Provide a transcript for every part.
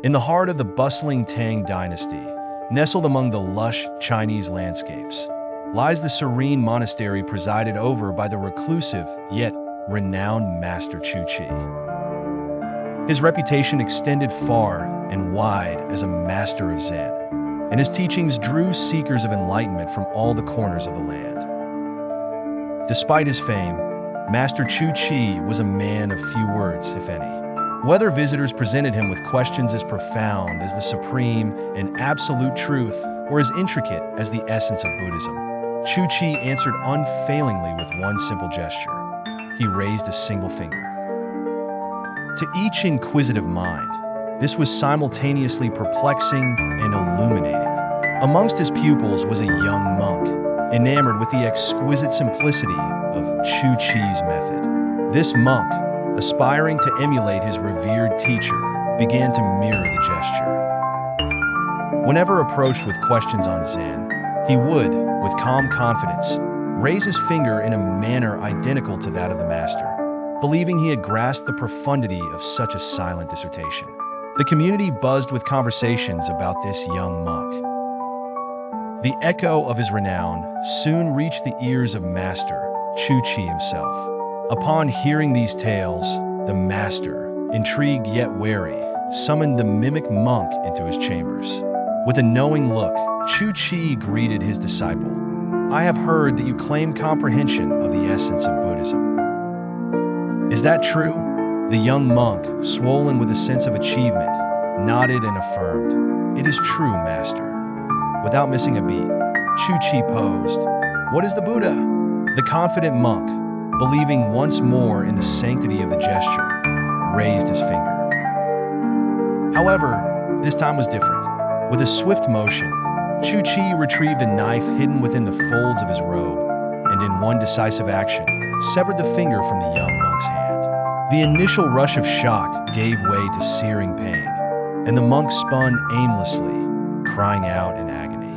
In the heart of the bustling Tang dynasty, nestled among the lush Chinese landscapes, lies the serene monastery presided over by the reclusive yet renowned Master Chü Chih. His reputation extended far and wide as a master of Zen, and his teachings drew seekers of enlightenment from all the corners of the land. Despite his fame, Master Chü Chih was a man of few words, if any. Whether visitors presented him with questions as profound as the supreme and absolute truth, or as intricate as the essence of Buddhism, Chü Chih answered unfailingly with one simple gesture. He raised a single finger. To each inquisitive mind, this was simultaneously perplexing and illuminating. Amongst his pupils was a young monk, enamored with the exquisite simplicity of Chü Chih's method. This monk, aspiring to emulate his revered teacher, began to mirror the gesture. Whenever approached with questions on Zen, he would, with calm confidence, raise his finger in a manner identical to that of the master, believing he had grasped the profundity of such a silent dissertation. The community buzzed with conversations about this young monk. The echo of his renown soon reached the ears of Master Chü Chih himself. Upon hearing these tales, the master, intrigued yet wary, summoned the mimic monk into his chambers. With a knowing look, Chü Chih greeted his disciple. "I have heard that you claim comprehension of the essence of Buddhism. Is that true?" The young monk, swollen with a sense of achievement, nodded and affirmed, "It is true, master." Without missing a beat, Chü Chih posed, "What is the Buddha?" The confident monk, believing once more in the sanctity of the gesture, raised his finger. However, this time was different. With a swift motion, Chü Chih retrieved a knife hidden within the folds of his robe, and in one decisive action, severed the finger from the young monk's hand. The initial rush of shock gave way to searing pain, and the monk spun aimlessly, crying out in agony.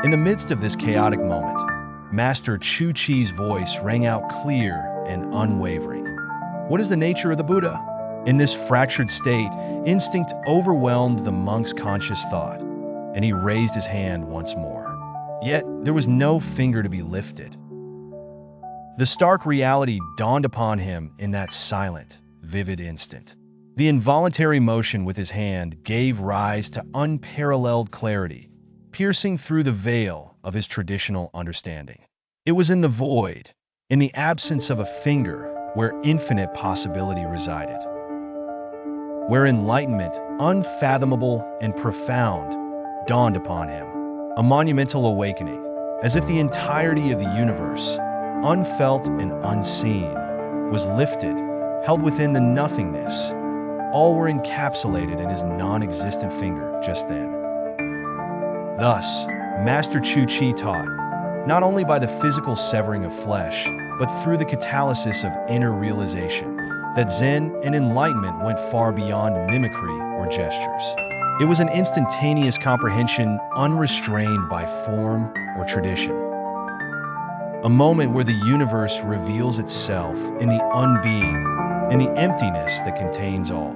In the midst of this chaotic moment, Master Chü Chih's voice rang out clear and unwavering. "What is the nature of the Buddha?" In this fractured state, instinct overwhelmed the monk's conscious thought, and he raised his hand once more. Yet there was no finger to be lifted. The stark reality dawned upon him in that silent, vivid instant. The involuntary motion with his hand gave rise to unparalleled clarity, piercing through the veil of his traditional understanding. It was in the void, in the absence of a finger, where infinite possibility resided. Where enlightenment, unfathomable and profound, dawned upon him. A monumental awakening, as if the entirety of the universe, unfelt and unseen, was lifted, held within the nothingness. All were encapsulated in his non-existent finger just then. Thus, Master Chü Chih taught, not only by the physical severing of flesh, but through the catalysis of inner realization, that Zen and enlightenment went far beyond mimicry or gestures. It was an instantaneous comprehension unrestrained by form or tradition. A moment where the universe reveals itself in the unbeing, in the emptiness that contains all.